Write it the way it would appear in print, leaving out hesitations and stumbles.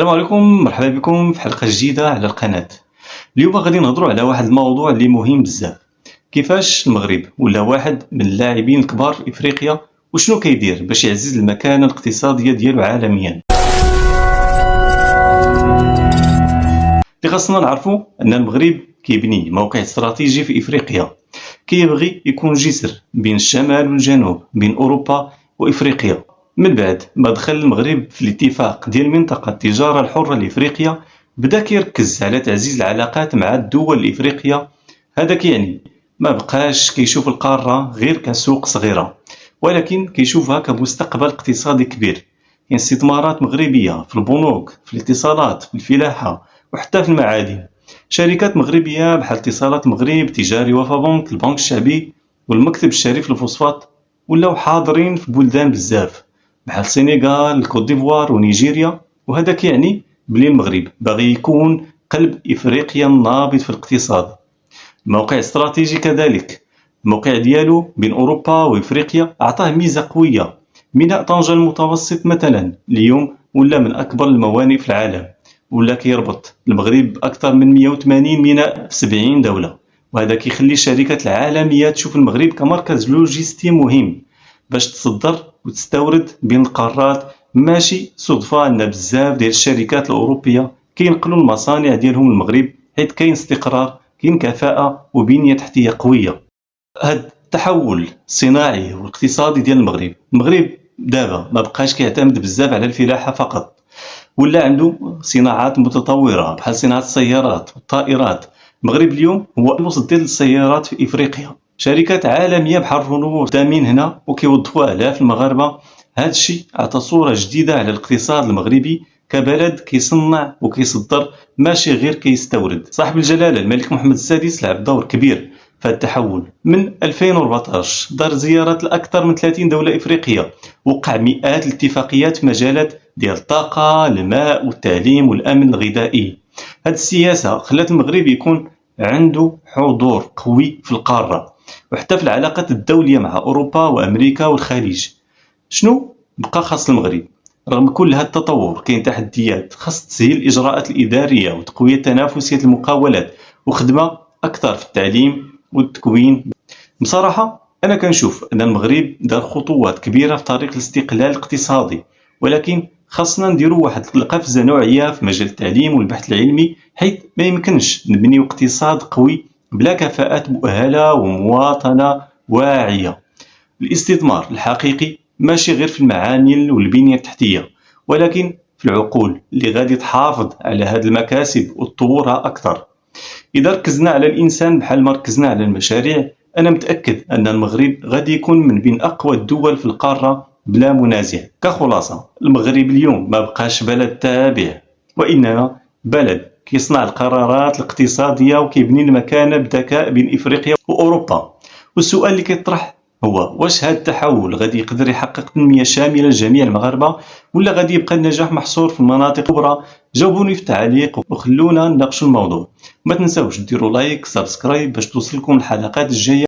السلام عليكم، مرحبا بكم في حلقة جديدة على القناة. اليوم غادي نهضروا على واحد الموضوع اللي مهم بزاف. كيفاش المغرب ولا واحد من اللاعبين الكبار في افريقيا وشنو كيدير باش يعزز المكانة الاقتصادية ديالو عالميا. اللي خاصنا نعرفوا ان المغرب كيبني موقع استراتيجي في افريقيا، كيبغي يكون جسر بين الشمال والجنوب، بين اوروبا وافريقيا. من بعد ما دخل المغرب في الاتفاق ديال منطقة التجارة الحرة لإفريقيا، بدا كيركز على تعزيز العلاقات مع الدول الإفريقية. هذا كيعني ما بقاش كيشوف القارة غير كسوق صغيرة، ولكن كيشوفها كمستقبل اقتصادي كبير. استثمارات مغربية في البنوك، في الاتصالات، في الفلاحة، وحتى في المعادن. شركات مغربية بحال اتصالات المغرب، تجاري وفابونك، البنك الشعبي والمكتب الشريف للفوسفات ولاو حاضرين في بلدان بزاف بحال السنغال، الكوت ديفوار ونيجيريا. وهذا كيعني بلي المغرب باغي يكون قلب افريقيا النابض في الاقتصاد. الموقع استراتيجي كذلك، الموقع ديالو بين اوروبا وافريقيا عطاه ميزه قويه. ميناء طنجة المتوسط مثلا اليوم ولا من اكبر الموانئ في العالم، ولا كيربط المغرب باكثر من 180 ميناء في 70 دوله. وهذا كيخلي الشركات العالميه تشوف المغرب كمركز لوجستي مهم باش تصدر وتستورد بين القارات. ماشي صدفة أن بزاف ديال الشركات الأوروبية كينقلوا المصانع ديالهم للمغرب، حيث كاين استقرار، كاين كفاءة وبنية تحتية قوية. هاد التحول الصناعي والاقتصادي ديال المغرب دابا ما بقاش كيعتمد بزاف على الفلاحة فقط، ولا عنده صناعات متطورة بحال صناعة السيارات والطائرات. المغرب اليوم هو المصدر للسيارات في إفريقيا. شركات عالمية بحال رونو دامين هنا وكيوظفوا آلاف المغاربة. هذا الشيء عطى صورة جديدة على الاقتصاد المغربي كبلد كيصنع وكيصدر، ماشي غير كيستورد. صاحب الجلالة الملك محمد السادس لعب دور كبير في هذا التحول. من 2014 دار زيارات لأكثر من 30 دولة إفريقية، وقع مئات الاتفاقيات في مجالات ديال الطاقة، الماء والتعليم والأمن الغذائي. هذه السياسة خلات المغرب يكون عنده حضور قوي في القارة وحتى في العلاقات الدولية مع أوروبا وأمريكا والخليج. شنو بقى خاص المغرب؟ رغم كل هذا التطور كاين تحديات، خاص تسهيل الإجراءات الإدارية وتقوية تنافسية المقاولات وخدمة أكثر في التعليم والتكوين. بصراحة أنا كنشوف أن المغرب دار خطوات كبيرة في طريق الاستقلال الاقتصادي، ولكن خاصنا نديروا واحد القفزة نوعية في مجال التعليم والبحث العلمي، حيث ما يمكنش نبنيو اقتصاد قوي بلا كفاءات مؤهلة ومواطنة واعية. الاستثمار الحقيقي ماشي غير في المعامل والبنية التحتية، ولكن في العقول اللي غادي تحافظ على هذه المكاسب وتطورها أكثر. إذا ركزنا على الإنسان بحال ما ركزنا على المشاريع، أنا متأكد أن المغرب غادي يكون من بين أقوى الدول في القارة بلا منازع. كخلاصة، المغرب اليوم ما بقاش بلد تابع، وإنما بلد كيصنع القرارات الاقتصادية وكيبني المكانة بذكاء بين إفريقيا وأوروبا. والسؤال اللي كيطرح هو: واش هذا التحول غادي يقدر يحقق تنمية شاملة لجميع المغاربة، ولا غادي يبقى النجاح محصور في المناطق الكبرى؟ جاوبوني في التعليق وخلونا نناقشوا الموضوع. ما تنساوش ديروا لايك، سبسكرايب باش توصلكم الحلقات الجاية.